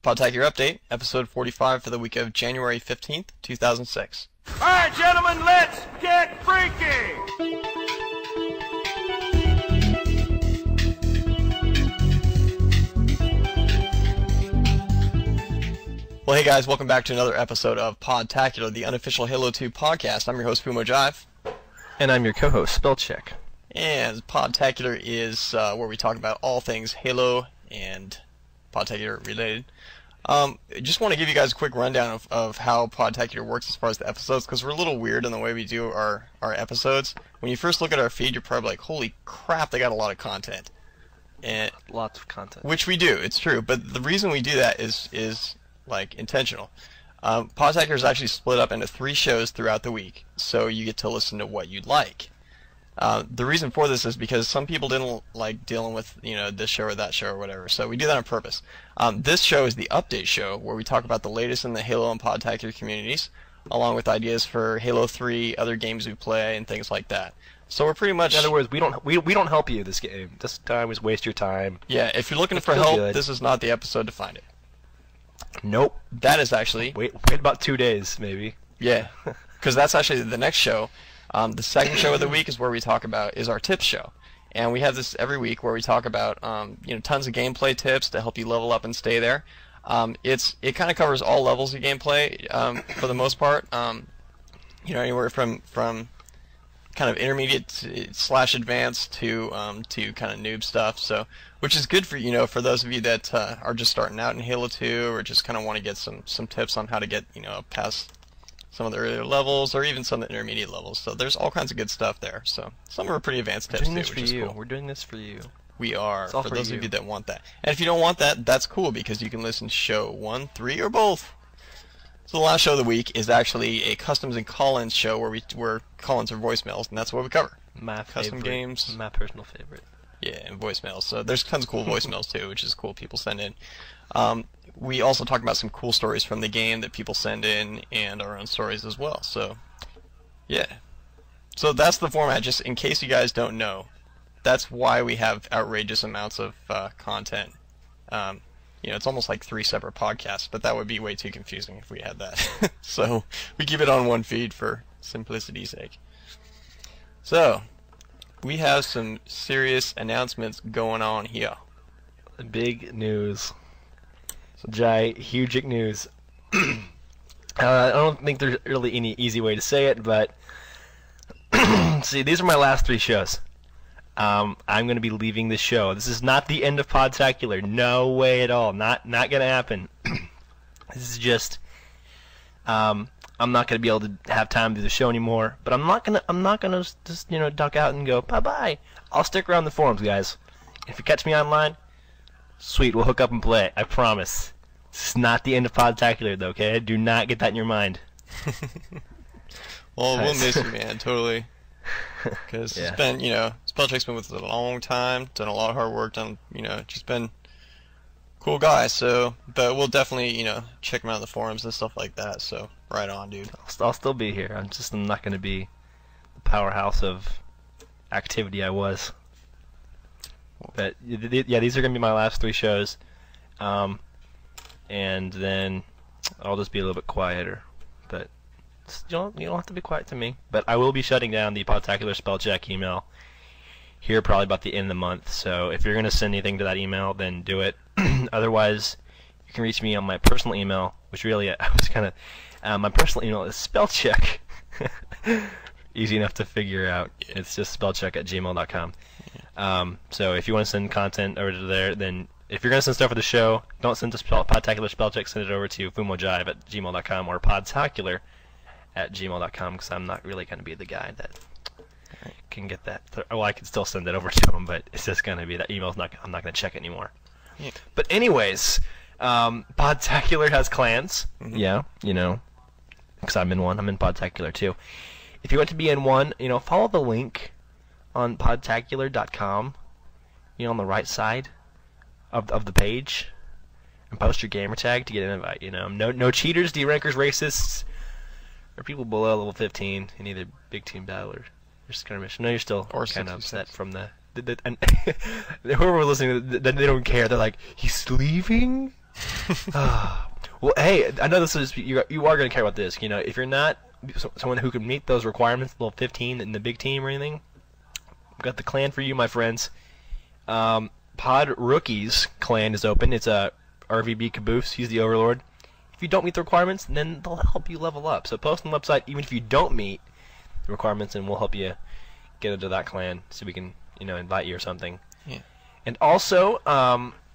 Podtacular Update, episode 45 for the week of January 15th, 2006. Alright, gentlemen, let's get freaky! Well, hey guys, welcome back to another episode of Podtacular, the unofficial Halo 2 podcast. I'm your host, Jive. And I'm your co-host, SpelChek. And Podtacular is where we talk about all things Halo and Podtacular related. Just want to give you guys a quick rundown of how Podtacular works as far as the episodes, because we're a little weird in the way we do our episodes. When you first look at our feed, you're probably like, holy crap, they got a lot of content. And Lots of content. which we do, it's true. But the reason we do that is like intentional. Podtacular is actually split up into 3 shows throughout the week, so you get to listen to what you'd like. The reason for this is because some people didn't like dealing with, this show or that show or whatever, so we do that on purpose. This show is the update show, where we talk about the latest in the Halo and Podtacular communities, along with ideas for Halo 3, other games we play, and things like that. So we're pretty much... In other words, we don't help you this game. This time is waste your time. Yeah, if you're looking It's for still help, good. this is not the episode to find it. Nope. That is actually... Wait about 2 days, maybe. Yeah, because that's actually the next show. The second show of the week is where we talk about is our tips show, and we have this every week where we talk about tons of gameplay tips to help you level up and stay there. It kind of covers all levels of gameplay for the most part. Anywhere from kind of intermediate / advanced to kind of noob stuff. So, which is good for for those of you that are just starting out in Halo 2 or just kind of want to get some tips on how to get past some of the earlier levels, or even some of the intermediate levels. So there's all kinds of good stuff there. So some are pretty advanced tips too, which is cool. We're doing this for you. We are, It's all for for those you. of you that want that. And if you don't want that, that's cool, because you can listen to show 1, 3, or both. So the last show of the week is actually a customs and call-ins show where call-ins are voicemails, and that's what we cover. My Custom favorite. games. My personal favorite. Yeah, and voicemails. So there's tons of cool voicemails too, which is cool. People send in. We also talk about some cool stories from the game that people send in, and our own stories as well. So, yeah. So that's the format. Just in case you guys don't know, that's why we have outrageous amounts of content. It's almost like 3 separate podcasts, but that would be way too confusing if we had that. So we keep it on one feed for simplicity's sake. So we have some serious announcements going on here. Big news. Huge news. I don't think there's really any easy way to say it, but see, these are my last 3 shows. I'm going to be leaving the show. This is not the end of Podtacular. No way at all. Not going to happen. This is just I'm not going to be able to have time to do the show anymore. But I'm not going to just duck out and go bye-bye. I'll stick around the forums, guys. If you catch me online, sweet, we'll hook up and play. I promise. This is not the end of Podtacular, though, okay? Do not get that in your mind. Well, we'll miss you, man, totally. Because Yeah. it's been, SpelChek's been with us a long time, done a lot of hard work, just been cool guy. So, but we'll definitely, check him out in the forums and stuff like that. So, right on, dude. I'll still be here. I'm not going to be the powerhouse of activity I was. But yeah, these are going to be my last 3 shows. And then I'll just be a little bit quieter. But you don't have to be quiet to me. But I will be shutting down the Podtacular SpelChek email here probably about the end of the month. So if you're going to send anything to that email, then do it. Otherwise, you can reach me on my personal email, which really I was kind of... my personal email is SpelChek. Easy enough to figure out. It's just spellcheck@gmail.com. So if you want to send content over to there, then if you're going to send stuff for the show, don't send to Podtacular SpelChek. Send it over to fumojive@gmail.com or podtacular@gmail.com, because I'm not really going to be the guy that can get that. Well, I can still send it over to him, but it's just going to be that email's not. I'm not going to check it anymore. Yeah. But anyways, Podtacular has clans. Mm-hmm. Yeah, because I'm in one. I'm in Podtacular too. If you want to be in one, follow the link on podtacular.com, on the right side of the page, and post your gamer tag to get an invite. No cheaters, D-rankers, racists, or people below level 15 in either big team battle or skirmish. No, you're still Or kind of 66. upset from the and whoever was listening, they don't care. They're like, he's leaving. Well, hey, I know this is you are going to care about this. You know, if you're not someone who can meet those requirements, level 15 in the big team or anything, I've got the clan for you, my friends. Pod Rookies clan is open. It's a RVB Caboose. He's the overlord. If you don't meet the requirements, then they'll help you level up. So post on the website even if you don't meet the requirements, and we'll help you get into that clan so we can, you know, invite you or something. Yeah. And also,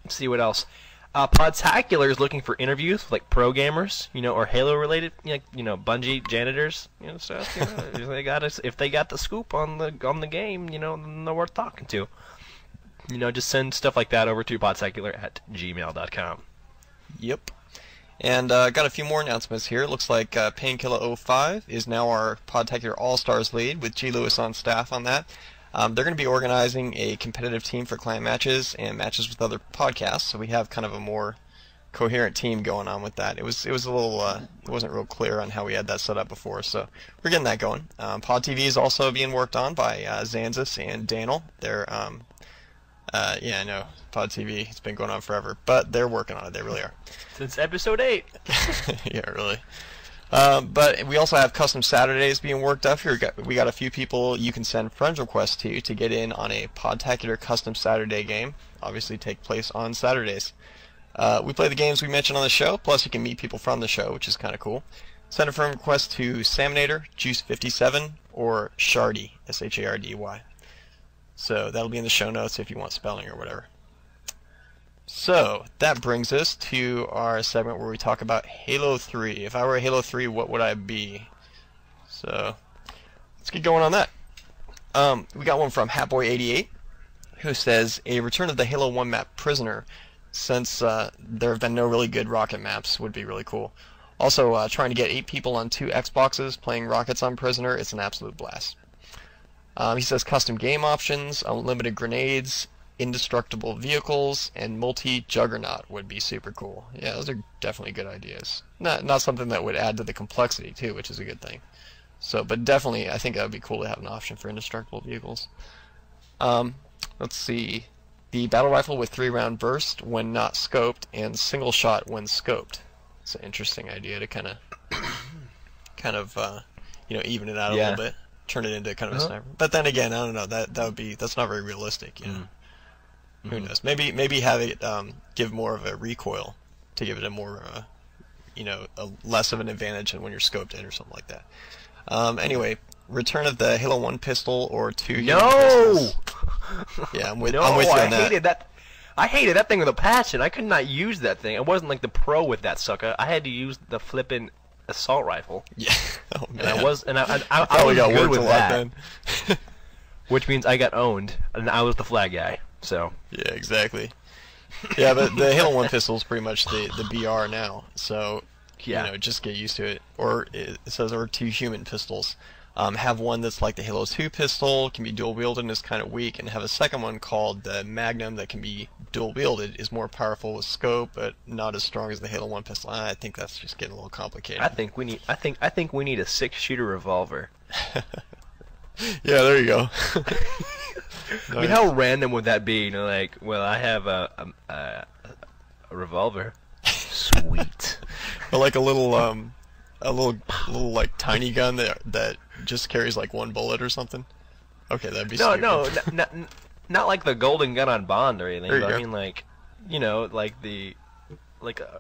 let's see what else. Podtacular is looking for interviews with, like, pro gamers, you know, or Halo related, you know, Bungie janitors, you know, stuff. You know, if they got the scoop on the game, you know, then they're worth talking to. You know, just send stuff like that over to podtacular@gmail.com. Yep. And got a few more announcements here. It looks like Painkiller05 is now our Podtacular All-Stars lead with G. Lewis on staff on that. They're going to be organizing a competitive team for clan matches and matches with other podcasts, so we have kind of a more coherent team going on with that. It was a little it wasn't real clear on how we had that set up before, so we're getting that going. Pod TV is also being worked on by Zanzis and Daniel. They're yeah, I know, Pod TV, it's been going on forever, but they're working on it. They really are. Since episode 8. Yeah, really. But we also have custom Saturdays being worked up here. We got a few people you can send friend requests to get in on a Podtacular custom Saturday game. Obviously take place on Saturdays. We play the games we mentioned on the show, plus you can meet people from the show, which is kind of cool. Send a friend request to Salmonator, Juice57, or Shardy, S-H-A-R-D-Y. So that'll be in the show notes if you want spelling or whatever. So that brings us to our segment where we talk about Halo 3. If I were a Halo 3, what would I be? So let's get going on that. We got one from Hatboy88 who says, a return of the Halo 1 map Prisoner, since there have been no really good rocket maps, would be really cool. Also, trying to get 8 people on 2 Xboxes playing rockets on Prisoner, it's an absolute blast. He says custom game options, unlimited grenades, indestructible vehicles, and multi-juggernaut would be super cool. Yeah, those are definitely good ideas. Not something that would add to the complexity too, which is a good thing. So, but definitely, I think that would be cool to have an option for indestructible vehicles. Let's see. The battle rifle with 3-round burst when not scoped, and single shot when scoped. It's an interesting idea to kind of, you know, even it out a little bit. Turn it into kind of a sniper. But then again, I don't know. That's not very realistic. You know, who knows? Maybe have it give more of a recoil to give it a more, you know, a less of an advantage than when you're scoped in or something like that. Anyway, return of the Halo 1 pistol or 2 pistols. Yeah, I'm with you on that. I hated that thing with a passion. I could not use that thing. I wasn't like the pro with that sucker. I had to use the flippin' assault rifle. Yeah. Oh, man. And I was good with that. Then. Which means I got owned, and I was the flag guy. So. Yeah, exactly. Yeah, but the Halo 1 pistol is pretty much the BR now. So, yeah. You know, just get used to it. Or it says, or 2 human pistols. Have one that's like the Halo 2 pistol, can be dual wielded and is kind of weak, and have a second one called the Magnum that can be dual wielded, is more powerful with scope, but not as strong as the Halo 1 pistol. I think that's just getting a little complicated. I think we need a 6-shooter revolver. Yeah, there you go. I mean, how random would that be? You know, like, well, I have a revolver. Sweet. Or like a little like tiny gun that just carries like 1 bullet or something. Okay, that'd be stupid. No, not like the golden gun on Bond or anything. But go. I mean, like, you know, like a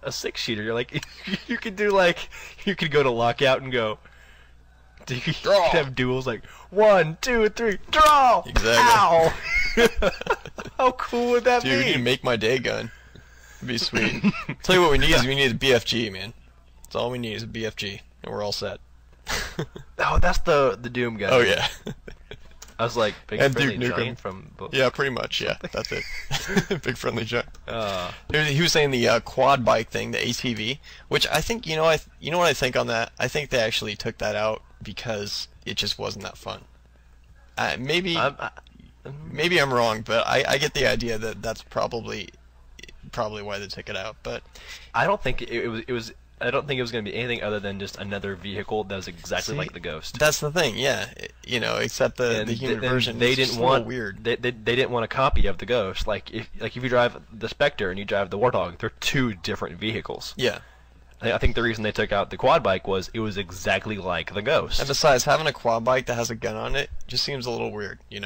6-shooter. You're like, you could do like, you could go to lockout and go. You could have duels like 1, 2, 3, draw. Exactly. Ow! How cool would that be? Dude, you make my day gun. It'd be sweet. Tell you what we need is we need a BFG, man. That's all we need is a BFG, and we're all set. Oh, that's the Doom gun. Oh yeah. I was like, big and friendly Duke Nukem giant from. Yeah, pretty much. Yeah, that's it. Big friendly giant. He was saying the quad bike thing, the ATV, which I think you know what I think on that. I think they actually took that out because it just wasn't that fun. Maybe I'm wrong, but I get the idea that that's probably why they took it out. But I don't think it was I don't think it was going to be anything other than just another vehicle that was exactly like the Ghost. That's the thing, yeah. Except the human version. They is didn't just want a little weird. They didn't want a copy of the Ghost. Like if you drive the Spectre and you drive the Warthog, they're two different vehicles. Yeah. I think the reason they took out the quad bike was it was exactly like the Ghost. And besides, having a quad bike that has a gun on it just seems a little weird, I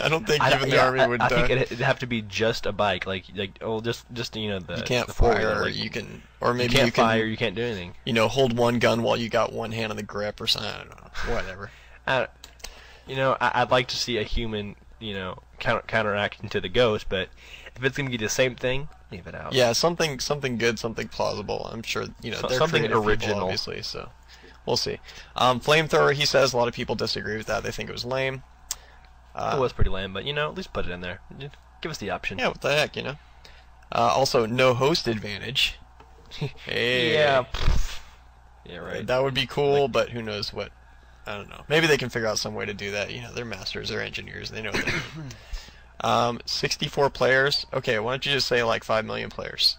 don't think even the Army would. I think it'd have to be just a bike, just the. You can't the fire, or you can, or maybe you can't fire. You can't do anything. Hold one gun while you got one hand on the grip or something. I don't know. Whatever. I'd like to see a human, counteracting to the Ghost, but if it's gonna be the same thing, leave it out. Yeah, something good, something plausible. I'm sure they're something creative original, people, obviously. So we'll see. Flamethrower, he says a lot of people disagree with that. They think it was lame. It was pretty lame, but at least put it in there. Give us the option. Yeah, what the heck, Also, no host advantage. Hey. Yeah. Yeah, right. That would be cool, but who knows what. I don't know. Maybe they can figure out some way to do that. They're masters, they're engineers, they know what they're doing. 64 players. Okay, why don't you just say like 5 million players?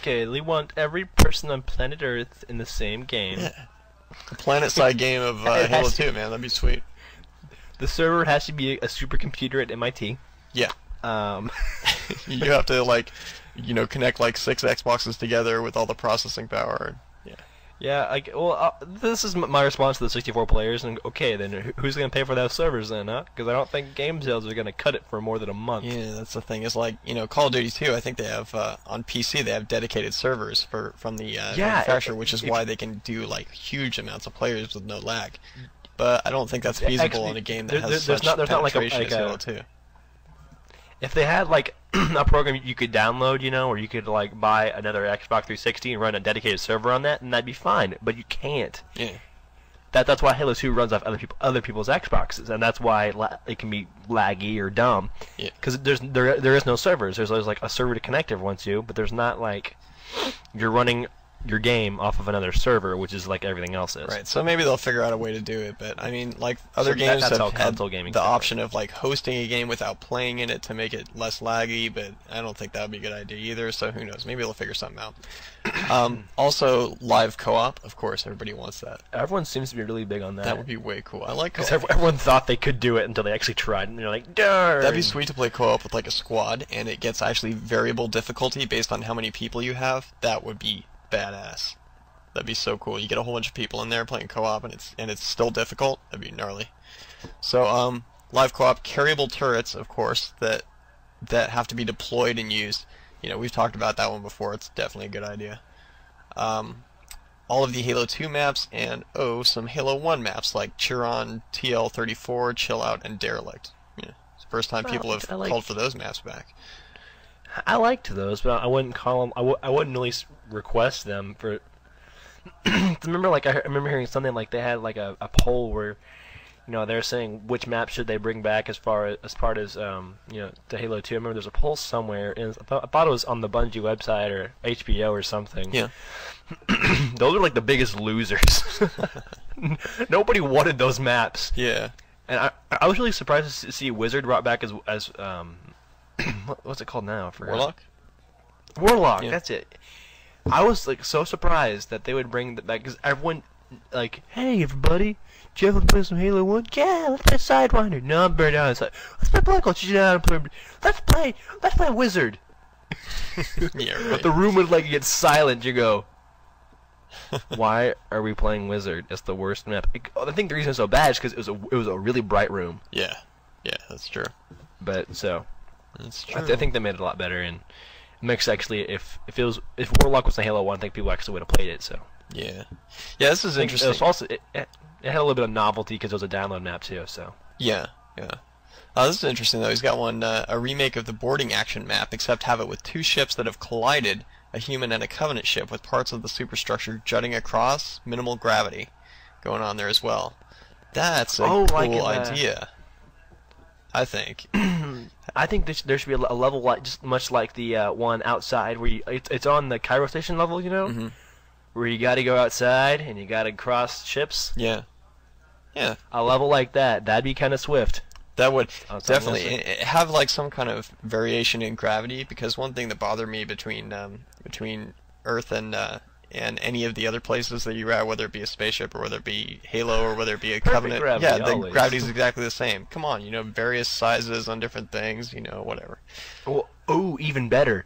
Okay, we want every person on planet Earth in the same game. Yeah. A planet-side game of Halo 2, man. That'd be sweet. The server has to be a supercomputer at MIT. Yeah. You have to connect like 6 Xboxes together with all the processing power. Yeah. Yeah. This is my response to the 64 players. And okay, then who's gonna pay for those servers then? Because I don't think game sales are gonna cut it for more than a month. Yeah, that's the thing. It's like Call of Duty 2. I think they have on PC they have dedicated servers from the manufacturer, which is why they can do like huge amounts of players with no lag. But I don't think that's feasible in a game that has such penetration as Halo 2. If they had like a program you could download, or you could like buy another Xbox 360 and run a dedicated server on that, and that'd be fine. But you can't. Yeah. That's why Halo 2 runs off other people's Xboxes, and that's why it can be laggy or dumb. Yeah. Because there is no servers. There's like a server to connect everyone to, but there's not like you're running your game off of another server, which is like everything else is. Right. So maybe they'll figure out a way to do it. But I mean, like other games have had the option of like hosting a game without playing in it to make it less laggy. But I don't think that would be a good idea either. So who knows? Maybe they'll figure something out. Also, live co-op. Of course, everybody wants that. Everyone seems to be really big on that. That would be way cool. I like co-op. Because everyone thought they could do it until they actually tried, and they're like, darn. That'd be sweet to play co-op with like a squad, and it gets actually variable difficulty based on how many people you have. That would be badass. That'd be so cool. You get a whole bunch of people in there playing co-op, and it's still difficult. That'd be gnarly. So live co-op, carryable turrets, of course, that have to be deployed and used. We've talked about that one before. It's definitely a good idea. All of the Halo 2 maps and some Halo 1 maps like Chiron, TL34, Chill Out, and Derelict. It's the first time people have called for those maps back. I liked those, but I wouldn't call them. I wouldn't really request them for. I remember hearing something like they had like a poll where, they're saying which map should they bring back as part as to Halo 2. I remember there's a poll somewhere, and I thought it was on the Bungie website or HBO or something. Yeah. Those are like the biggest losers. Nobody wanted those maps. Yeah. And I was really surprised to see Wizard brought back as what's it called now? I forgot. Warlock. Yeah. That's it. I was like so surprised that they would bring that back because everyone like, hey everybody, do you ever play some Halo 1? Yeah, let's play Sidewinder. No, I'm burnt out. It's like, let's play Black Ops. Let's play Wizard. Yeah, right. The room would like get silent. You go, why are we playing Wizard? It's the worst map. I think the reason it's so bad is because it was a really bright room. Yeah, that's true. But that's true. I think they made it a lot better and. Mix actually, if Warlock was in Halo 1, I think people actually would have played it. So yeah, this is interesting. It was also it had a little bit of novelty because it was a download map too. So yeah. This is interesting though. He's got one a remake of the boarding action map, except have it with 2 ships that have collided, a human and a Covenant ship, with parts of the superstructure jutting across, minimal gravity going on there as well. That's a cool idea. I think. I think there should be a level just much like the one outside where it's on the Cairo station level, Mm-hmm. Where you got to go outside and you got to cross ships. Yeah. A level like that'd be kind of swift. That would definitely have like some kind of variation in gravity, because one thing that bothered me between Earth and any of the other places that you're at, whether it be a spaceship or whether it be Halo or whether it be a Covenant. Gravity, yeah, the always. gravity's exactly the same. Come on, various sizes on different things, whatever. Well, even better.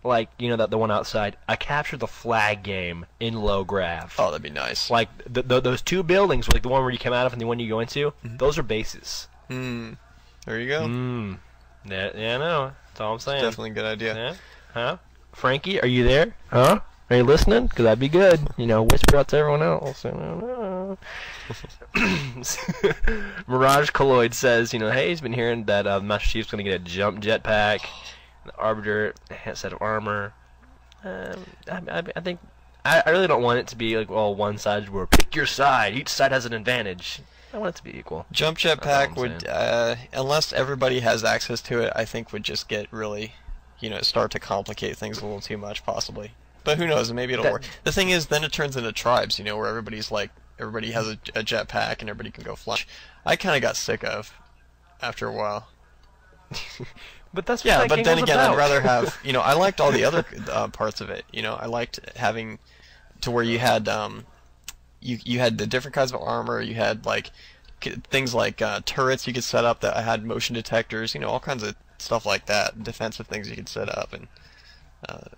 Like, the one outside. I captured the flag game in low grav. Oh, that'd be nice. Like, those two buildings, like the one where you come out of and the one you go into, those are bases. There you go. Yeah, I know. That's all I'm saying. Definitely a good idea. Yeah? Huh? Frankie, are you there? Huh? Are you listening? Because that'd be good. Whisper out to everyone else. Mirage Colloid says, hey, he's been hearing that Master Chief's going to get a jump jetpack, an Arbiter, a set of armor. I think I really don't want it to be like one-sided where pick your side. Each side has an advantage. I want it to be equal. Jump jetpack would, unless everybody has access to it, I think would just get really, start to complicate things a little too much, possibly. But who knows? Maybe it'll work. The thing is, then it turns into tribes, where everybody has a jetpack and everybody can go fly. I kind of got sick of after a while. But that's what yeah. that But game then was again, about. I'd rather have. I liked all the other parts of it. I liked having to where you had you had the different kinds of armor. You had like things like turrets you could set up that had motion detectors. All kinds of stuff like that. Defensive things you could set up and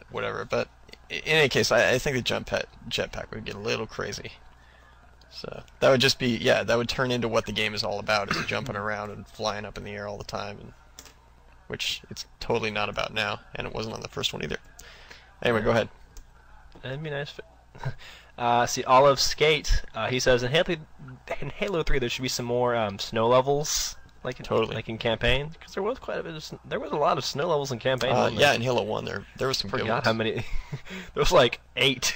whatever. But in any case, I think the jetpack would get a little crazy. So that would just be, that would turn into what the game is all about, is jumping around and flying up in the air all the time, which it's totally not about now, and it wasn't on the first one either. Anyway, go ahead. That'd be nice. See, Olive Skate, he says, in Halo 3 there should be some more snow levels. Like in campaign, because there was quite a bit there was a lot of snow levels in campaign. Yeah, in Halo 1 there was some good ones. How many? There was like 8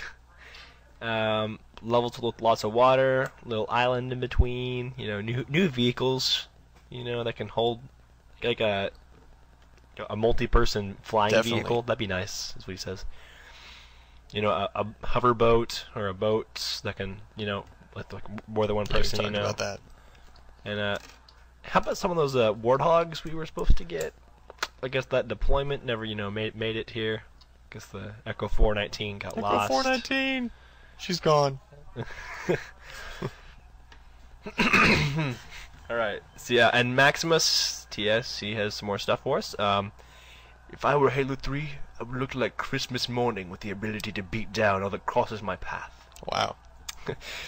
levels with lots of water, little island in between. New vehicles. That can hold like a multi-person flying vehicle. That'd be nice, is what he says. A hover boat or a boat that can with like more than one person. About that. And how about some of those warthogs we were supposed to get? I guess that deployment never, made it here. I guess the Echo 419 got lost. Echo 419! She's gone. Alright, so yeah, and Maximus TS, he has some more stuff for us. If I were Halo 3, I would look like Christmas morning with the ability to beat down all that crosses my path. Wow.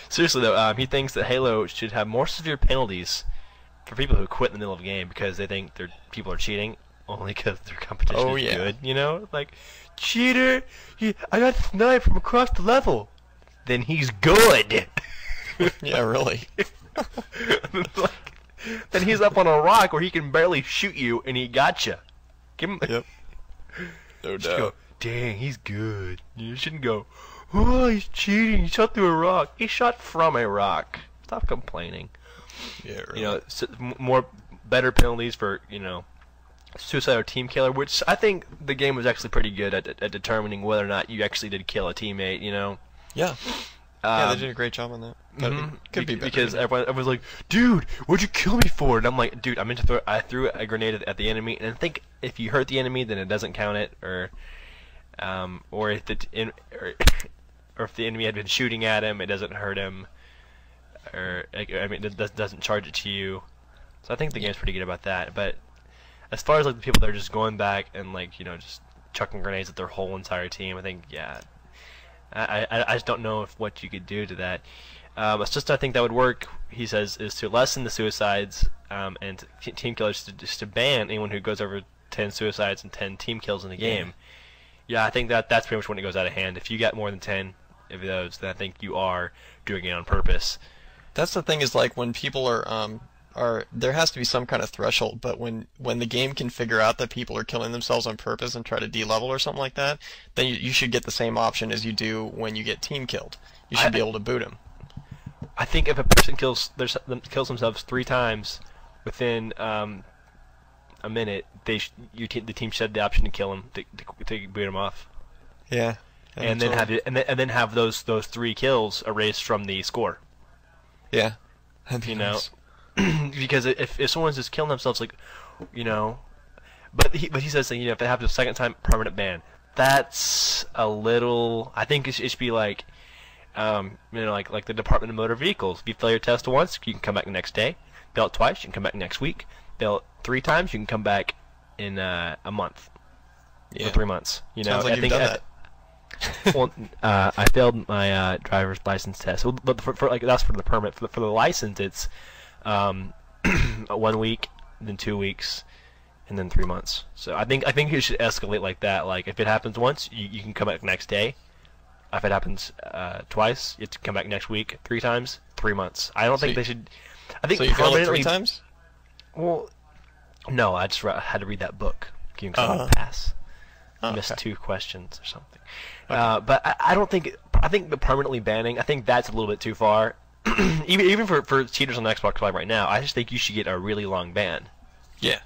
Seriously though, he thinks that Halo should have more severe penalties for people who quit in the middle of a game because they think people are cheating only because their competition is good, like, cheater, I got sniped from across the level. Then he's good. Yeah, really. Then he's up on a rock where he can barely shoot you and he gotcha. Give him. Yep. No doubt. Go, dang, he's good. You shouldn't go, oh, he's cheating. He shot through a rock. He shot from a rock. Stop complaining. Yeah, really. Better penalties for, suicide or team killer, which I think the game was actually pretty good at determining whether or not you actually did kill a teammate, Yeah. Yeah, they did a great job on that. Could be better. Because everyone was like, dude, what'd you kill me for? And I'm like, dude, I threw a grenade at the enemy, and I think if you hurt the enemy, then it doesn't count it, or if the enemy had been shooting at him, it doesn't hurt him, or it doesn't charge it to you. So I think the game's pretty good about that. But as far as like the people that are just going back and just chucking grenades at their whole entire team, I think I just don't know what you could do to that. It's just I think that would work. He says is to lessen the suicides and team killers, just to ban anyone who goes over 10 suicides and 10 team kills in a game. Yeah, I think that's pretty much when it goes out of hand. If you got more than 10 of those, then I think you are doing it on purpose. That's the thing, is like when people are there has to be some kind of threshold, but when the game can figure out that people are killing themselves on purpose and try to de-level or something like that, then you should get the same option as you do when you get team killed. You should be able to boot them. I think if a person kills themselves 3 times within a minute, the team should have the option to kill him, to boot him off. Yeah. And then have those 3 kills erased from the score. Yeah. Nice. Because if someone's just killing themselves, but he says that if it happens a second time, permanent ban. that's a little. I think it should be like, like the Department of Motor Vehicles. If you fail your test once, you can come back the next day. Fail it twice, you can come back next week. Fail it 3 times, you can come back in a month or 3 months. Sounds like you've done that. Well, I failed my driver's license test. Well, but for that's for the permit. For the license, it's 1 week, then 2 weeks, and then 3 months. So I think it should escalate like that. Like if it happens once, you can come back the next day. If it happens twice, you have to come back next week. 3 times, 3 months. I don't think they should. I think so. You failed it 3 times? Well, no. I just had to read that book. You can pass. Missed 2 questions or something. Okay. But I don't think. I think the permanently banning. I think that's a little bit too far. even for cheaters on Xbox Live right now, I just think you should get a really long ban. Yeah.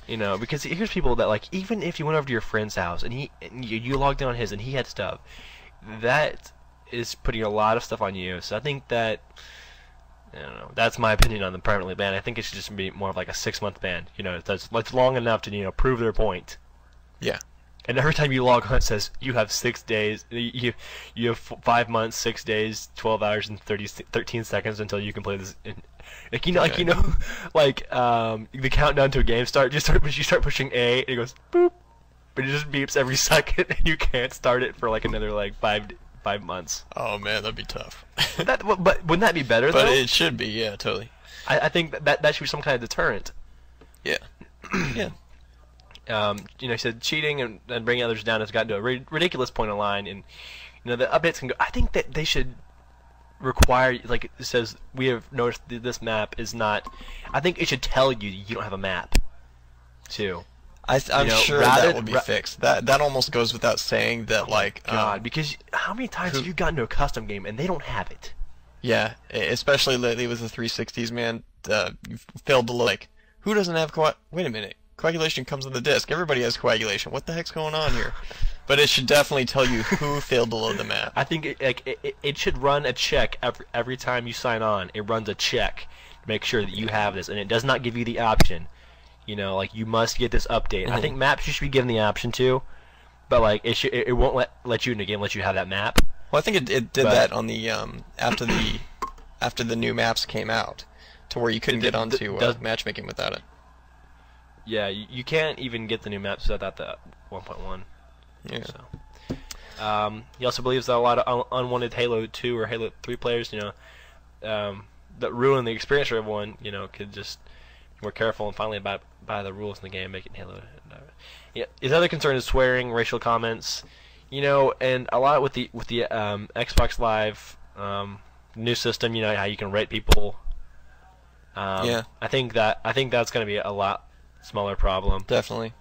Because here's people that like, even if you went over to your friend's house and you logged in on his and he had stuff, that is putting a lot of stuff on you. So I think that, I don't know, that's my opinion on the permanently ban. I think it should just be more of like a 6-month ban. That's long enough to prove their point. Yeah. And every time you log on, it says you have 6 days. You have 5 months, 6 days, 12 hours, and 13 seconds until you can play this. The countdown to a game start. You start pushing A, and it goes boop, but it just beeps every second, and you can't start it for like another 5 months. Oh man, that'd be tough. But wouldn't that be better? But though? It should be, yeah, totally. I think that should be some kind of deterrent. Yeah. Yeah. He said cheating and bringing others down has gotten to a ridiculous point online, and the updates can go. I think that they should require, like it says, we have noticed that this map is not. I think it should tell you don't have a map, too. I'm sure that will be fixed. That almost goes without saying. That God, because how many times have you gotten to a custom game and they don't have it? Yeah, especially lately with the 360s, man. You failed to who doesn't have wait a minute. Coagulation comes on the disc. Everybody has coagulation. What the heck's going on here? But it should definitely tell you who failed to load the map. I think it should run a check every time you sign on. It runs a check to make sure that you have this, and it does not give you the option. You must get this update. I think maps you should be given the option to, but it won't let you in the game unless you have that map. Well, I think it did that on the after the new maps came out, to where you couldn't get onto matchmaking without it. Yeah, you can't even get the new maps without the 1.1. Yeah. So, he also believes that a lot of unwanted Halo 2 or Halo 3 players, that ruin the experience for everyone, could just be more careful and finally abide by the rules in the game, making Halo. His other concern is swearing, racial comments, and a lot with the Xbox Live new system, how you can rate people. Yeah. I think that's going to be a lot smaller problem. Definitely.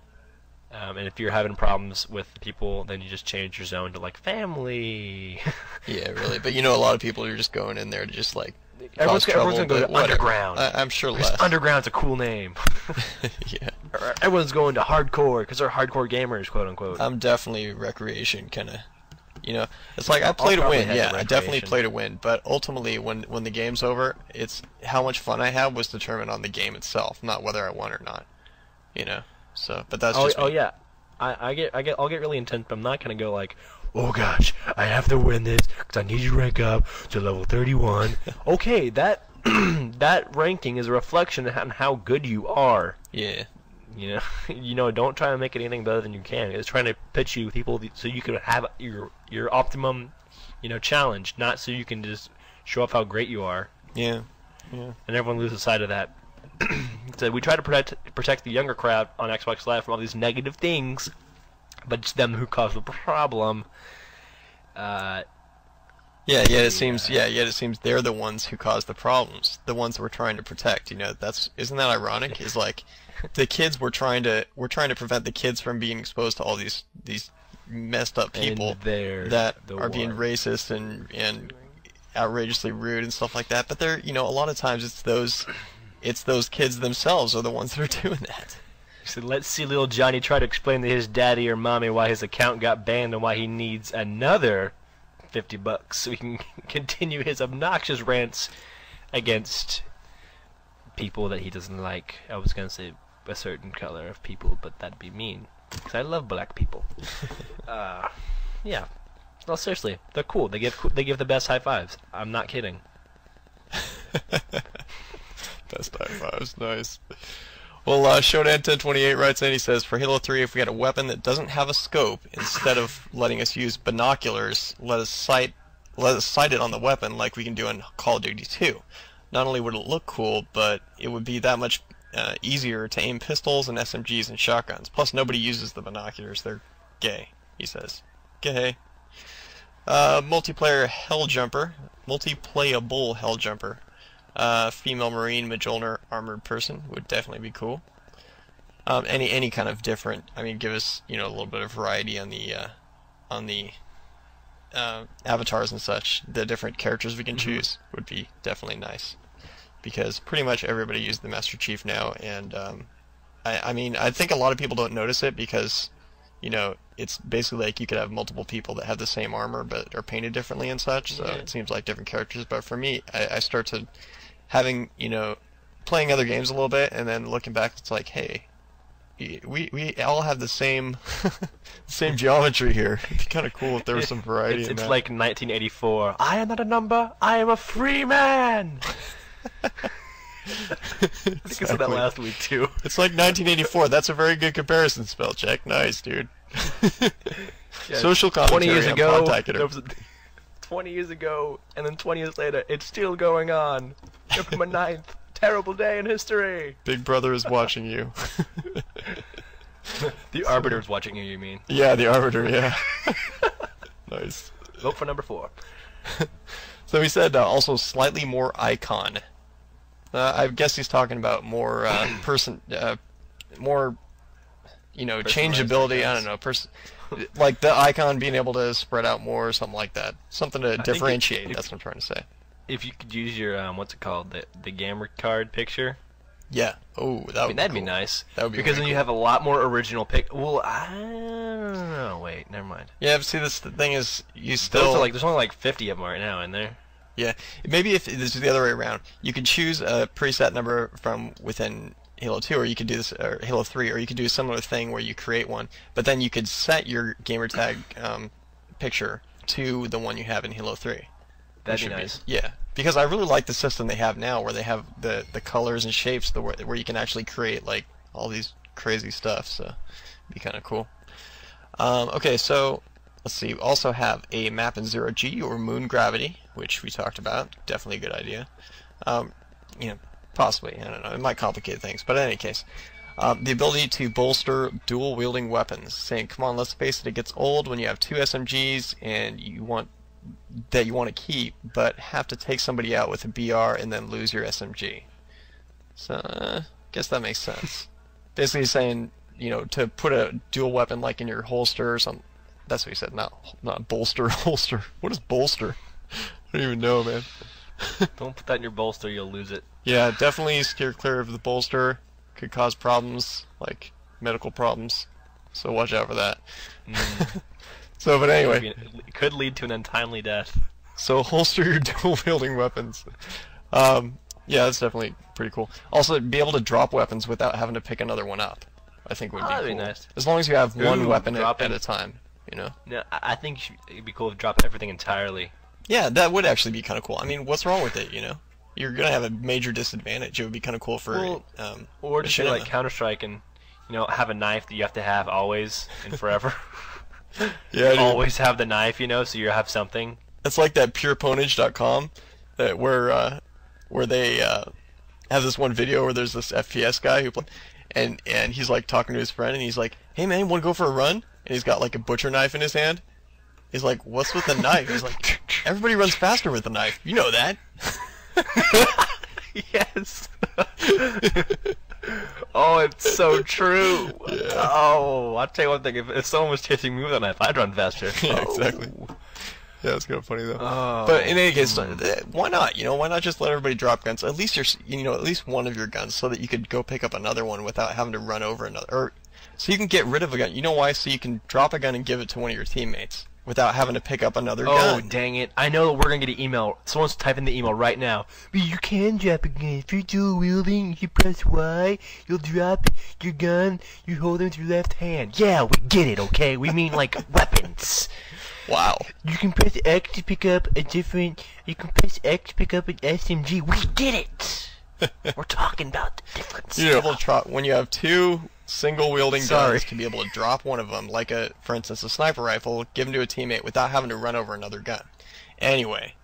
And if you're having problems with people, then you just change your zone to family. Yeah, really. But a lot of people are just going in there to just everyone's gonna go to underground. I'm sure less. Underground's a cool name. Yeah. Everyone's going to hardcore because they're hardcore gamers, quote unquote. I'm definitely recreation kind of. It's like I play to win. Yeah, I definitely play to win. But ultimately, when the game's over, it's how much fun I have was determined on the game itself, not whether I won or not. So, but that's just me. Oh yeah, I'll get really intense, but I'm not gonna go oh gosh, I have to win this because I need you to rank up to level 31. Okay, that that ranking is a reflection on how good you are. Yeah. Don't try to make it anything better than you can. It's trying to pitch you people so you can have your optimum, challenge, not so you can just show off how great you are. Yeah. Yeah. And everyone loses sight of that. So we try to protect the younger crowd on Xbox Live from all these negative things, but it's them who cause the problem. Yet it seems they're the ones who cause the problems, the ones we're trying to protect. Isn't that ironic? Is the kids we're trying to prevent the kids from being exposed to all these messed up people that are being racist and outrageously rude and stuff like that. But they're a lot of times it's those kids themselves are the ones that are doing that. So let's see little Johnny try to explain to his daddy or mommy why his account got banned and why he needs another $50 so he can continue his obnoxious rants against people that he doesn't like. I was gonna say a certain color of people, but that'd be mean. because I love black people. Yeah. No, seriously, they're cool. They give the best high fives. I'm not kidding. Best high fives, nice. Well, Shodan1028 writes in, he says, for Halo 3, if we had a weapon that doesn't have a scope, instead of letting us use binoculars, let us sight it on the weapon like we can do in Call of Duty 2. Not only would it look cool, but it would be that much easier to aim pistols and SMGs and shotguns. Plus, nobody uses the binoculars. They're gay, he says. Gay. Multiplayable Helljumper. Female Marine Majolner armored person would definitely be cool. Any kind of different. I mean, give us a little bit of variety on the avatars and such. The different characters we can choose would be definitely nice, because pretty much everybody uses the Master Chief now, and I mean, I think a lot of people don't notice it because it's basically like you could have multiple people that have the same armor but are painted differently and such, so it seems like different characters. But for me, I start to having, playing other games a little bit, and then looking back, it's like, hey, we all have the same same geometry here. It'd be kind of cool if there was some variety in that. It's like 1984. I am not a number, I am a free man! I think I said that last week, too. It's like 1984. That's a very good comparison, SpelChek. Nice, dude. Social commentary 20 years on ago, Podtacular. 20 years ago, and then 20 years later, it's still going on. April 9th, terrible day in history. Big Brother is watching you. The Arbiter is watching you mean? Yeah, the Arbiter, yeah. Nice. Vote for number 4. So he said also slightly more icon. I guess he's talking about more more changeability. I don't know, like the icon being able to spread out more or something like that. Something to differentiate. That's what I'm trying to say. If you could use your what's it called, the gamer card picture. Yeah. Oh, that'd be nice. That would be because then cool. you have a lot more original Well, I don't know. Wait, never mind. Yeah, but see, the thing is, you still there's only like 50 of them right now in there. Yeah, maybe if this is the other way around, you could choose a preset number from within Halo 2, or you could do this, or Halo 3, or you could do a similar thing where you create one, but then you could set your gamertag picture to the one you have in Halo 3. That'd be nice. Yeah, because I really like the system they have now, where they have the colors and shapes, where you can actually create like all these crazy stuff. So, it'd be kind of cool. Okay, so let's see. We also have a map in 0G or moon gravity, which we talked about. Definitely a good idea. Possibly. I don't know. It might complicate things, but in any case, the ability to bolster dual-wielding weapons. Saying, come on, let's face it gets old when you have 2 SMGs and you want to keep, but have to take somebody out with a BR and then lose your SMG. So, I guess that makes sense. Basically saying, to put a dual weapon like in your holster or something. That's what he said, not bolster, holster. What is bolster? I don't even know, man. Don't put that in your bolster, you'll lose it. Yeah, definitely steer clear of the bolster. Could cause problems, like medical problems. So watch out for that. So, but anyway. It could lead to an untimely death. So holster your dual-wielding weapons. Yeah, that's definitely pretty cool. Also, be able to drop weapons without having to pick another one up, I think would be cool. That'd be nice. As long as you have one weapon at a time, No, I think it'd be cool to drop everything entirely. Yeah, that would actually be kind of cool. I mean, what's wrong with it, You're going to have a major disadvantage. It would be kind of cool for... or just do like Counter-Strike and, have a knife that you have to have always and forever. Yeah, always have the knife, so you have something. It's like that pureponage.com where they have this one video where there's this FPS guy and he's like talking to his friend and he's like, "Hey man, want to go for a run?" And he's got like a butcher knife in his hand. He's like, "What's with the knife?" He's like, "Everybody runs faster with the knife. You know that." Yes. Oh, it's so true. Yeah. Oh, I'll tell you one thing. If someone was chasing me with a knife, I'd run faster. Yeah, exactly. Yeah, it's kind of funny though. Oh. But in any case, why not? Why not just let everybody drop guns? At least at least one of your guns, so that you could go pick up another one without having to run over another. Or so you can get rid of a gun. You know why? So you can drop a gun and give it to one of your teammates. without having to pick up another Oh, gun. dang it. I know we're going to get an email. Someone's typing the email right now. But you can drop a gun. If you're dual wielding, you press Y, you'll drop your gun, you hold it with your left hand. Yeah, we get it, okay? We mean like weapons. Wow. You can press X to pick up a different... You can press X to pick up an SMG. We get it! We're talking about the difference. You're able to drop when you have two single-wielding Sorry. guns to be able to drop one of them, like for instance, a sniper rifle, give them to a teammate without having to run over another gun. Anyway.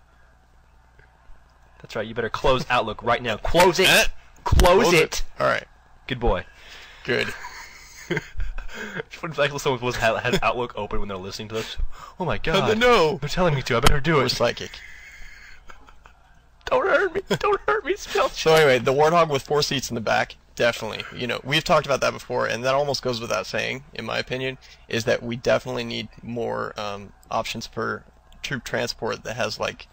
That's right. You better close Outlook right now. Close it. Close it. All right. Good boy. Good. It's like someone was had Outlook open when they're listening to this. Oh my god. No. They're telling me to. I better do We're it. psychic. Don't hurt me. Don't hurt me, SpelChek. So anyway, the Warthog with 4 seats in the back, definitely. You know, we've talked about that before, and that almost goes without saying, in my opinion, is that we definitely need more options for troop transport that has, like,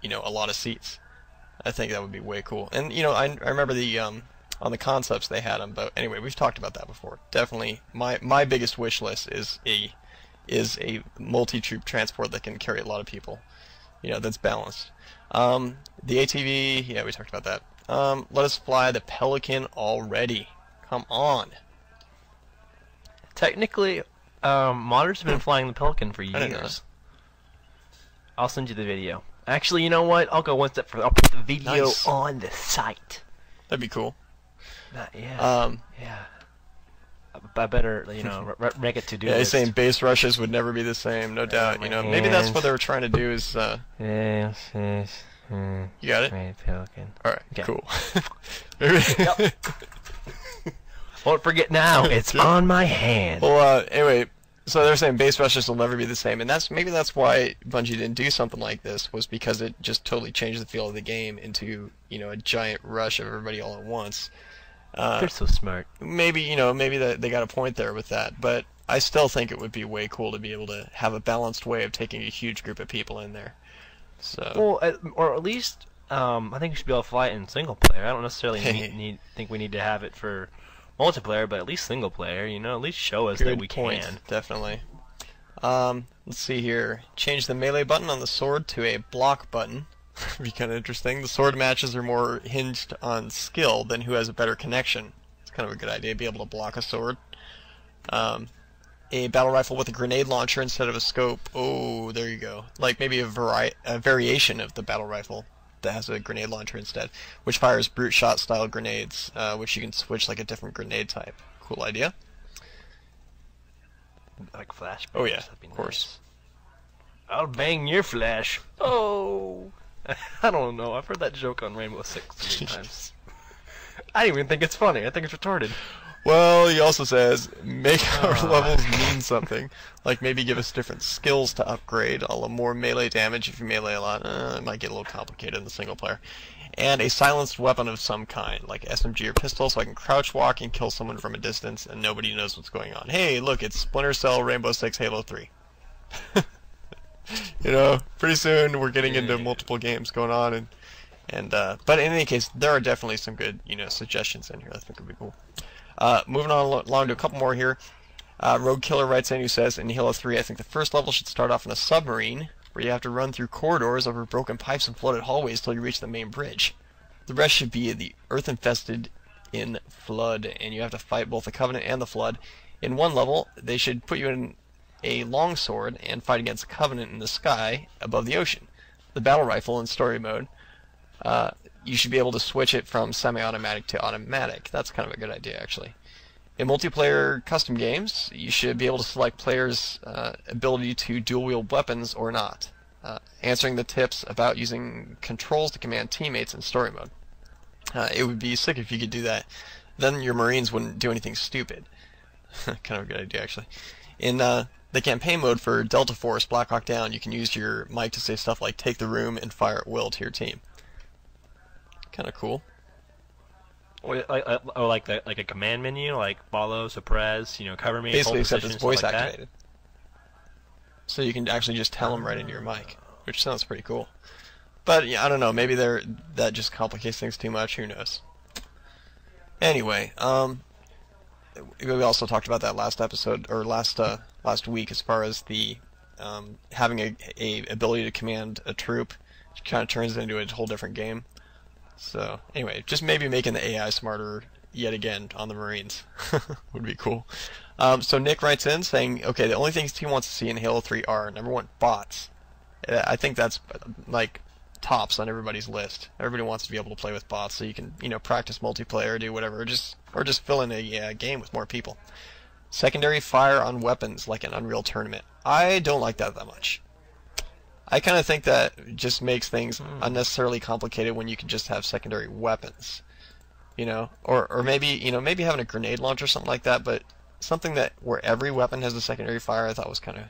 you know, a lot of seats. I think that would be way cool. And, you know, I remember the, on the concepts they had them, but anyway, we've talked about that before. Definitely, my biggest wish list is a multi-troop transport that can carry a lot of people. You know, that's balanced. The ATV, yeah, we talked about that. Let us fly the Pelican already. Come on. Technically, modders have been flying the Pelican for I didn't know years. I'll send you the video. Actually, you know what? I'll go one step further. I'll put the video Nice. on the site. That'd be cool. Yeah. Yeah. I better, you know, make it to do. Yeah, he's saying base rushes would never be the same, no doubt. You know, maybe that's what they were trying to do. Is Yes. you got it? Right, Pelican. All right, Okay. cool. Maybe. Won't forget now. It's on my hand. Well, anyway, so they're saying base rushes will never be the same, and maybe that's why Bungie didn't do something like this, was because it just totally changed the feel of the game into, you know, a giant rush of everybody all at once. They're so smart. Maybe, you know, maybe they got a point there with that, but I still think it would be way cool to be able to have a balanced way of taking a huge group of people in there. So. Well, or at least I think we should be able to fly it in single player. I don't necessarily think we need to have it for multiplayer, but at least single player. You know, at least show us that Good we point, can. definitely. Let's see here. Change the melee button on the sword to a block button. Would be kind of interesting. The sword matches are more hinged on skill than who has a better connection. It's kind of a good idea, be able to block a sword. A battle rifle with a grenade launcher instead of a scope. Oh, there you go. Like maybe a variation of the battle rifle that has a grenade launcher instead, which fires brute shot style grenades, which you can switch like a different grenade type. Cool idea. Like flash. Oh yeah, that'd be of course. nice. I'll bang your flash. Oh. I don't know. I've heard that joke on Rainbow Six many times. I don't even think it's funny. I think it's retarded. Well, he also says, make our levels mean something. Like maybe give us different skills to upgrade, a little more melee damage if you melee a lot. It might get a little complicated in the single player. And a silenced weapon of some kind, like SMG or pistol, so I can crouch walk and kill someone from a distance and nobody knows what's going on. Hey, look, it's Splinter Cell, Rainbow Six, Halo 3. You know, pretty soon we're getting into multiple games going on, but in any case, there are definitely some good, you know, suggestions in here. I think would be cool. Moving on along to a couple more here. Rogue Killer writes in, who says, in Halo 3, I think the first level should start off in a submarine, where you have to run through corridors over broken pipes and flooded hallways till you reach the main bridge. The rest should be the earth-infested in Flood, and you have to fight both the Covenant and the Flood. In one level, they should put you in a longsword and fight against the Covenant in the sky above the ocean. The battle rifle in story mode, you should be able to switch it from semi-automatic to automatic. That's kind of a good idea, actually. In multiplayer custom games, you should be able to select players' ability to dual-wield weapons or not, answering the tips about using controls to command teammates in story mode. It would be sick if you could do that. Then your Marines wouldn't do anything stupid. Kind of a good idea, actually. In the campaign mode for Delta Force Black Hawk Down, you can use your mic to say stuff like take the room and fire at will to your team. Kind of cool. Like a command menu, like follow, suppress, you know, cover me. Basically, hold except position, it's voice stuff like that. activated. So you can actually just tell them right into your mic, which sounds pretty cool. But yeah, I don't know. Maybe that just complicates things too much. Who knows? Anyway, we also talked about that last episode or last week as far as the having a ability to command a troop kind of turns it into a whole different game. So anyway, just maybe making the AI smarter yet again on the Marines would be cool. So Nick writes in saying, okay, the only things he wants to see in Halo 3 are, number one, bots. I think that's like tops on everybody's list. Everybody wants to be able to play with bots so you can, practice multiplayer, do whatever, or just fill in a game with more people. Secondary fire on weapons like an Unreal Tournament. I don't like that much. I kind of think that just makes things unnecessarily complicated when you can just have secondary weapons, or maybe maybe having a grenade launcher or something like that, but something that where every weapon has a secondary fire, I thought was kind of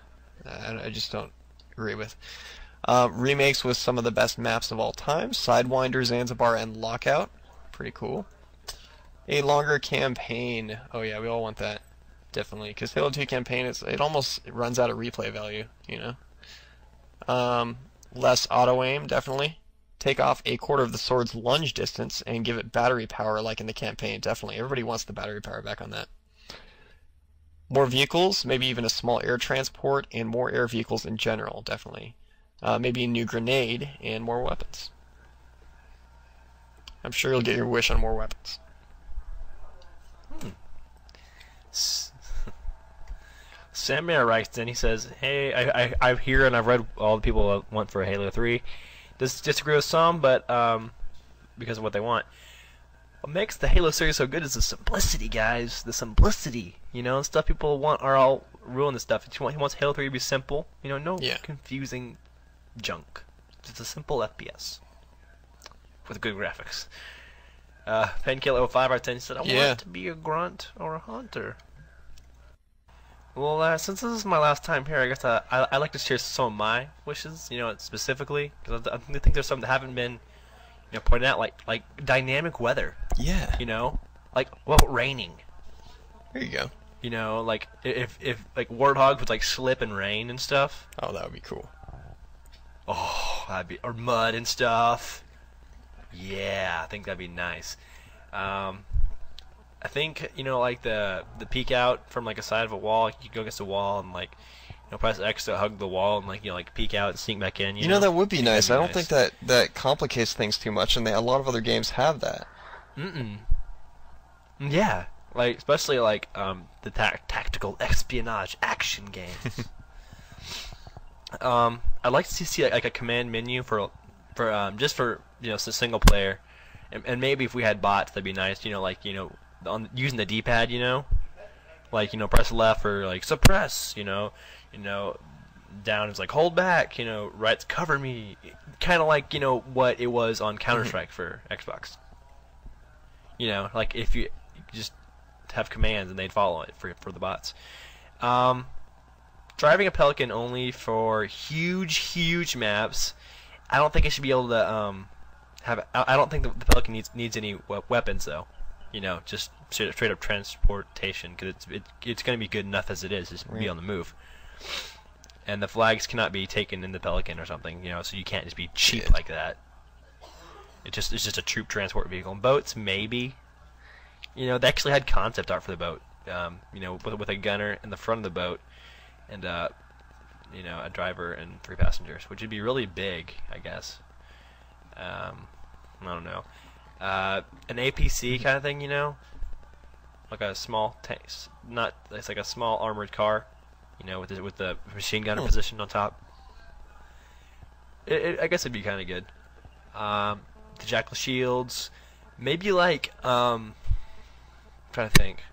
I just don't agree with. Remakes with some of the best maps of all time: Sidewinder, Zanzibar, and Lockout. Pretty cool. A longer campaign. Oh yeah, we all want that. Definitely, because Halo 2 campaign, it almost runs out of replay value, Less auto-aim, definitely. Take off a quarter of the sword's lunge distance and give it battery power like in the campaign, definitely. Everybody wants the battery power back on that. More vehicles, maybe even a small air transport, and more air vehicles in general, definitely. Maybe a new grenade and more weapons. I'm sure you'll get your wish on more weapons. Samuel writes in, he says, hey, I hear and I've read all the people that want for Halo 3. Disagree with some, but because of what they want. What makes the Halo series so good is the simplicity, guys. The simplicity. Stuff people want are all ruin this stuff. He wants Halo 3 to be simple. No confusing junk. Just a simple FPS. With good graphics. Penkill 05 out 10 said, I want to be a grunt or a hunter. Well, since this is my last time here, I guess I like to share some of my wishes, specifically, because I think there's some that haven't been, pointed out, like dynamic weather. Yeah. Like, well, raining. There you go. Like if like Warthog would like slip and rain and stuff. Oh, that would be cool. Oh, or mud and stuff. Yeah, I think that'd be nice. I think like the peek out from like a side of a wall. You go against a wall and like press X to hug the wall and like peek out and sneak back in. You know that would be nice. I don't think that complicates things too much, and a lot of other games have that. Yeah, like especially like the tactical espionage action games. I'd like to see like a command menu for just for single player, and maybe if we had bots that'd be nice. On using the D-pad, like press left or like suppress, down is like hold back, right's cover me, kind of like what it was on Counter-Strike for Xbox. Like if you just have commands and they'd follow it for the bots. Driving a Pelican only for huge maps. I don't think it should be able to have. I don't think the Pelican needs any weapons though. Just straight up transportation, because it's going to be good enough as it is, just be on the move. And the flags cannot be taken in the Pelican or something, so you can't just be cheap like that. It's just a troop transport vehicle. And boats, maybe. They actually had concept art for the boat. With a gunner in the front of the boat, and a driver and 3 passengers, which would be really big, I guess. I don't know. An APC kind of thing, like a small tank, it's like a small armored car, with the machine gunner position on top. I guess it'd be kind of good. The Jackal shields, maybe like I'm trying to think.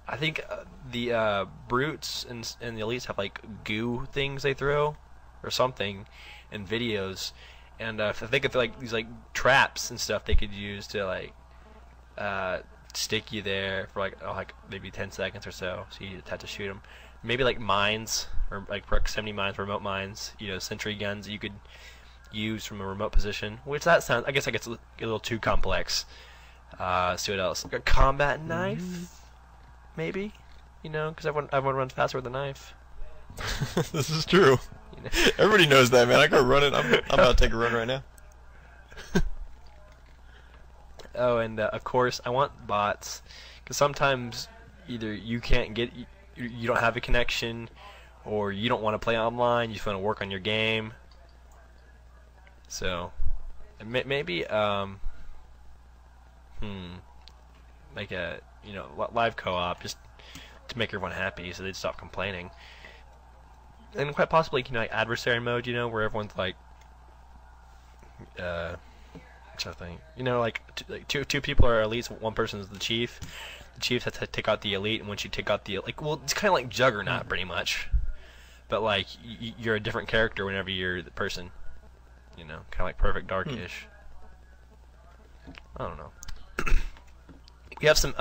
I think the brutes and the elites have like goo things they throw, or something, in videos. And I think if like these like traps and stuff they could use to like stick you there for like maybe 10 seconds or so you have to shoot them. Maybe like mines, or like proximity mines, remote mines. Sentry guns that you could use from a remote position. Which that sounds, I guess that gets a little too complex. See what else? A combat knife, maybe. Because everyone runs faster with a knife. This is true. Everybody knows that, man. I go running. I'm about to take a run right now. Oh, and of course, I want bots, because sometimes either you can't get, you don't have a connection, or you don't want to play online, you just want to work on your game. So maybe like a live co-op just to make everyone happy, so they'd stop complaining. And quite possibly, like adversary mode, where everyone's like, something, like two people are elites, one person is the chief. The chief has to take out the elite, and once you take out the well, it's kind of like Juggernaut, pretty much. But like you're a different character whenever you're the person, kind of like Perfect Dark-ish. I don't know. We have some,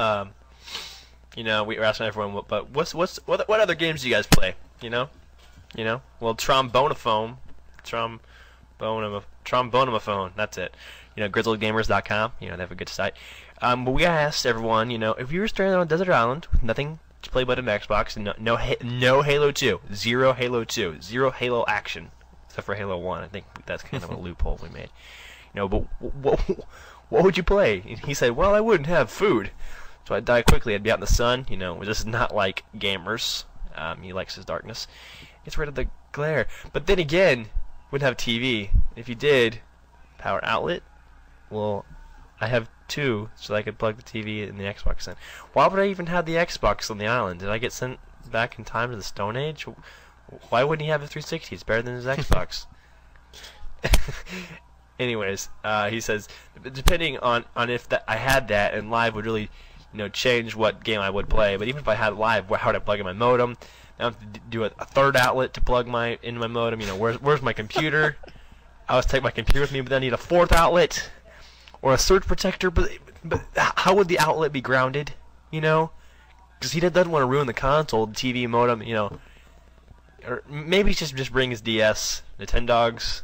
we were asking everyone, but what other games do you guys play? Well, Trombonophone, that's it. Grizzledgamers.com, they have a good site. But we asked everyone, if you were stranded on a desert island with nothing to play but an Xbox, and no Halo 2, zero Halo 2, zero Halo action, except for Halo 1. I think that's kind of a loophole we made. But what would you play? And he said, well, I wouldn't have food, so I'd die quickly. I'd be out in the sun. This is not like gamers. He likes his darkness. Gets rid of the glare. But then again, wouldn't have TV. If you did, power outlet. Well, I have two, so I could plug the TV and the Xbox in. Why would I even have the Xbox on the island? Did I get sent back in time to the Stone Age? Why wouldn't he have a 360? It's better than his Xbox. Anyways, he says, depending on if I had that, and live would really, change what game I would play. But even if I had live, how would I plug in my modem? I have to do a third outlet to plug into my modem. Where's my computer? I always take my computer with me, but then I need a fourth outlet or a surge protector. But how would the outlet be grounded? Because he doesn't want to ruin the console, the TV modem. Or maybe just bring his DS, Nintendogs,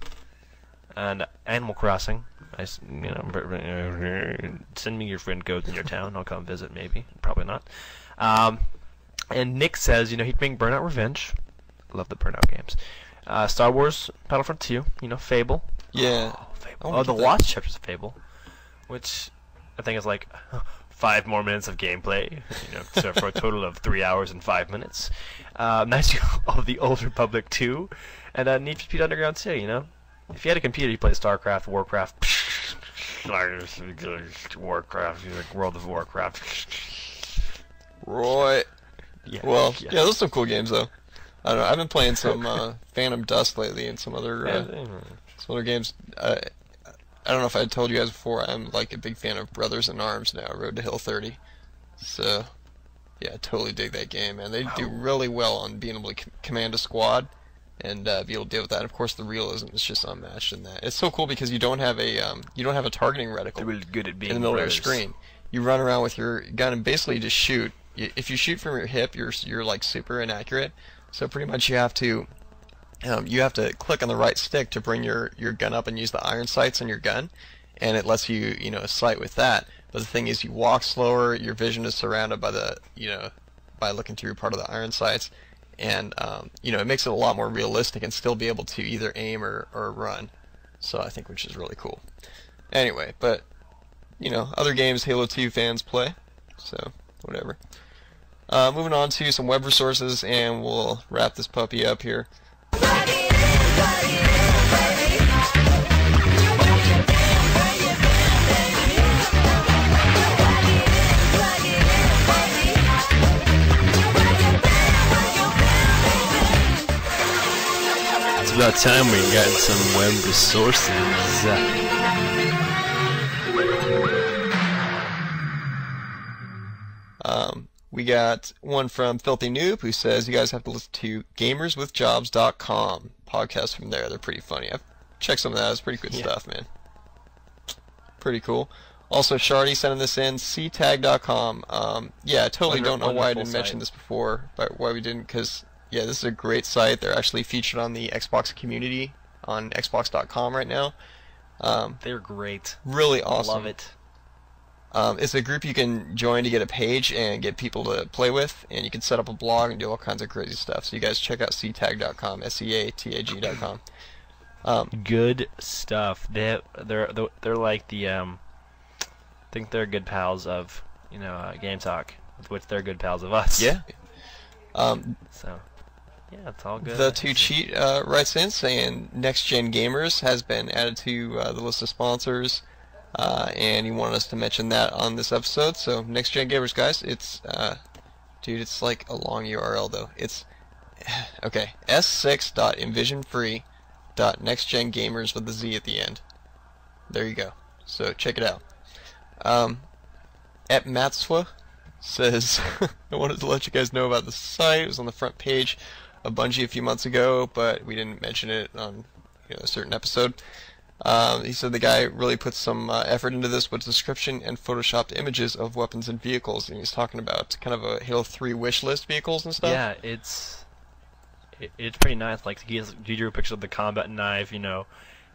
and Animal Crossing. Send me your friend codes in your town. I'll come visit. Maybe, probably not. And Nick says, he'd bring Burnout Revenge. I love the Burnout games. Star Wars Battlefront 2. Fable. Yeah. Oh, Fable. Oh, the Lost chapters of Fable, which I think is like 5 more minutes of gameplay. So for a total of 3 hours and 5 minutes. Knights of the Old Republic 2, and Need for Speed Underground 2. If you had a computer, you play StarCraft, Warcraft, World of Warcraft. Right. Yeah. Well, yeah, those are some cool games though. I don't know. I've been playing some Phantom Dust lately and some other games. I don't know if I told you guys before. I'm like a big fan of Brothers in Arms now. Road to Hill 30. So yeah, I totally dig that game, man. They do really well on being able to command a squad and be able to deal with that. And of course, the realism is just unmatched in that. It's so cool because you don't have a targeting reticle. They're really good at being in the middle of your screen. You run around with your gun and basically just shoot. If you shoot from your hip, you're like super inaccurate. So pretty much you have to click on the right stick to bring your gun up and use the iron sights on your gun, and it lets you sight with that. But the thing is, you walk slower. Your vision is surrounded by by looking through part of the iron sights, and it makes it a lot more realistic and still be able to either aim or run. So I think, which is really cool. Anyway, but other games Halo 2 fans play, so whatever. Moving on to some web resources, and we'll wrap this puppy up here. It's about time we got some web resources. We got one from Filthy Noob who says you guys have to listen to gamerswithjobs.com podcast from there. They're pretty funny. I've checked some of that. It's pretty good stuff, man. Pretty cool. Also, Shardy sending this in, ctag.com. Yeah, I totally don't know why I didn't mention this before, but why we didn't, because, yeah, this is a great site. They're actually featured on the Xbox community on xbox.com right now. They're great. Really awesome. Love it. It's a group you can join to get a page and get people to play with, and you can set up a blog and do all kinds of crazy stuff. So you guys check out ctag.com, seatag.com. Good stuff. They're like the I think they're good pals of Game Talk, which they're good pals of us. Yeah. So Yeah, it's all good. The To Cheat writes in saying Next Gen Gamers has been added to the list of sponsors, and he wanted us to mention that on this episode. So Next Gen Gamers, guys, it's dude, it's like a long URL though. It's okay, s6.envisionfree.nextgengamers with a Z at the end. There you go. So check it out. At Matswa says, I wanted to let you guys know about the site. It was on the front page of Bungie a few months ago, but we didn't mention it on a certain episode. He said the guy really put some effort into this with description and photoshopped images of weapons and vehicles, and he's talking about kind of a Halo 3 wish list vehicles and stuff. Yeah, it's pretty nice. Like he drew a picture of the combat knife,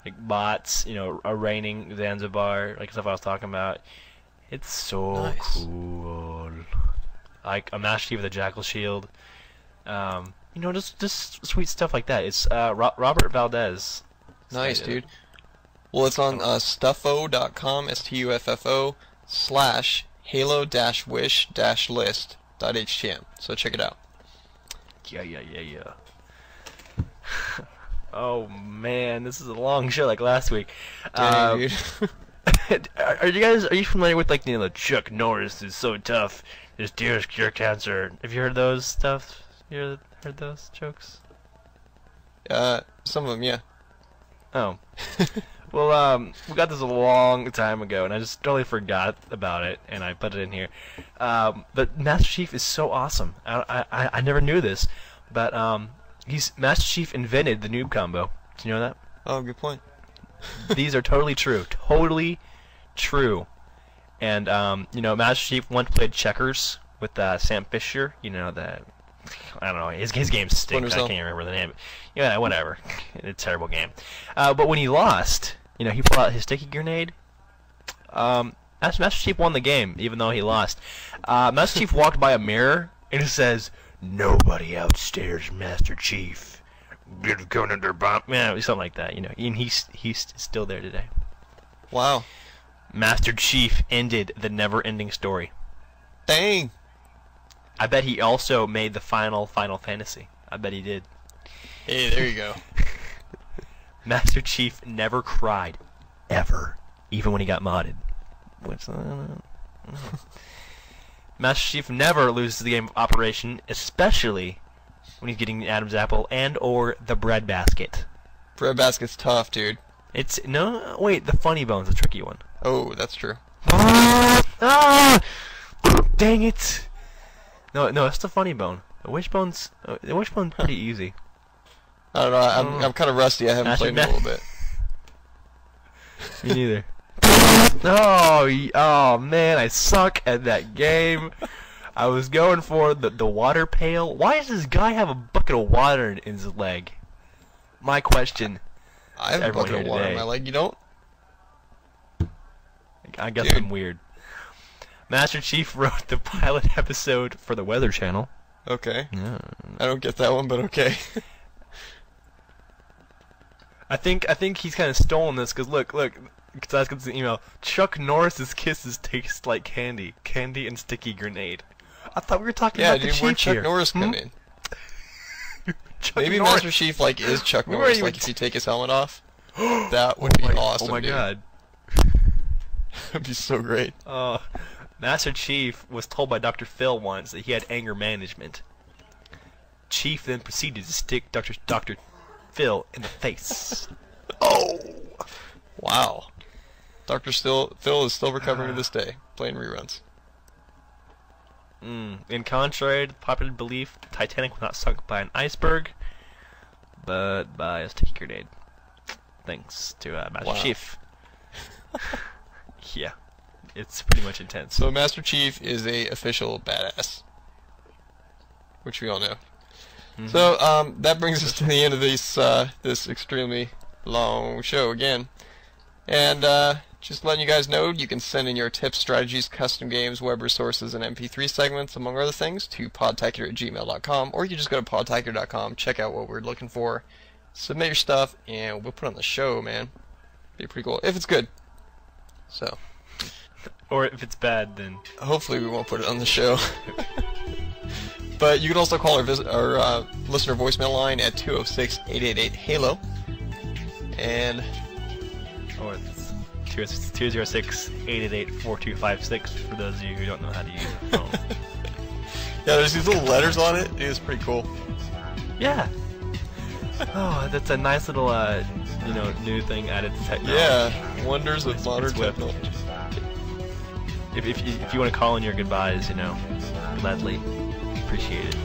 like bots, a raining Zanzibar, like stuff I was talking about. It's so Nice. cool. Like a Master Chief with a Jackal shield. Just sweet stuff like that. It's Robert Valdez. Nice, dude. Well, it's on stuffo.com, stuffo.com/halo-wish-list.htm. So check it out. Yeah. Oh man, this is a long show like last week. Dang, dude. Are you familiar with the Chuck Norris is so tough, his tears cure cancer? Have you heard those stuff? You heard those jokes? Some of them, yeah. Oh. Well, we got this a long time ago, and I just totally forgot about it, and I put it in here. But Master Chief is so awesome. I never knew this, but Master Chief invented the noob combo. Did you know that? Oh, good point. These are totally true. Totally true. And, Master Chief once played checkers with Sam Fisher. I don't know, his game stinks. I can't remember the name. Yeah, whatever. It's a terrible game. But when he lost, he pulled out his sticky grenade. Master Chief won the game, even though he lost. Master Chief walked by a mirror, and it says, "Nobody outstares Master Chief. Get going under bomb." Yeah, something like that, and he's still there today. Wow. Master Chief ended the never-ending story. Dang. I bet he also made the Final Fantasy. I bet he did. Hey, there you go. Master Chief never cried, ever, even when he got modded. Master Chief never loses the game of Operation, especially when he's getting the Adam's apple and/or the bread basket. Bread basket's tough, dude. Wait, the funny bone's a tricky one. Oh, that's true. Ah! Dang it! No, it's the funny bone. The wishbone's pretty easy. I don't know. I'm kind of rusty. I haven't played in a little bit. Me neither. Oh man, I suck at that game. I was going for the water pail. Why does this guy have a bucket of water in his leg? My question. I have a bucket of water in my leg. You don't? I guess I'm weird. Master Chief wrote the pilot episode for the Weather Channel. Okay. Yeah. I don't get that one, but okay. I think he's kind of stolen this because look, because I was getting an email. Chuck Norris's kisses taste like candy and sticky grenade. I thought we were talking about the Chief where'd Chuck here. Norris come in? Maybe Norris. Master Chief is Chuck Norris. Like if you take his helmet off, that would be awesome. Oh my god. That'd be so great. Master Chief was told by Dr. Phil once that he had anger management. Chief then proceeded to stick Dr. Phil in the face. Oh! Wow. Phil is still recovering to this day, playing reruns. In contrary to popular belief, the Titanic was not sunk by an iceberg, but by a sticky grenade. Thanks to Master Chief. Yeah. It's pretty much intense. So Master Chief is a official badass, which we all know. Mm-hmm. So that brings us to the end of this extremely long show again, and just letting you guys know, you can send in your tips, strategies, custom games, web resources, and MP3 segments, among other things, to podtacular@gmail.com, or you can just go to podtacular.com, check out what we're looking for, submit your stuff, and we'll put it on the show, man. Be pretty cool if it's good. So. Or if it's bad, then hopefully we won't put it on the show. But you can also call our listener voicemail line at 206-888-HALO. And... Or it's 206-888-4256 for those of you who don't know how to use the phone. Yeah, there's these little letters on it. It is pretty cool. Yeah. Oh, that's a nice little, new thing added to technology. Yeah, wonders of modern It's whipped. technology. If you want to call in your goodbyes, gladly appreciate it.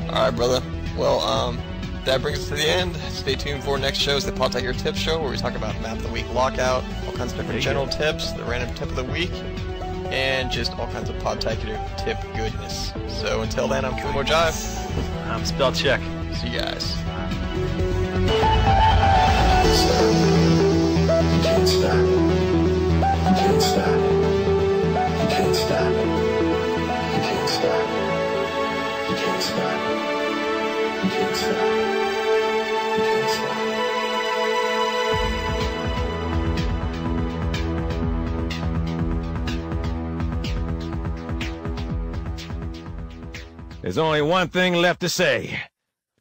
Alright, brother. Well, that brings us to the end. Stay tuned for next shows, the Podtacular Tip Show, where we talk about Map of the Week Lockout, all kinds of different general tips, the random tip of the week, and just all kinds of Podtacular tip goodness. So until then, I'm More Jive. I'm SpelChek. See you guys. Can't stop. Can't stop. Can't stop. You can't stop. You can't stop. You can't stop. You can't stop. There's only one thing left to say.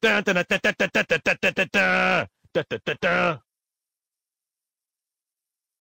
Da da da da da da da da da da da da da da.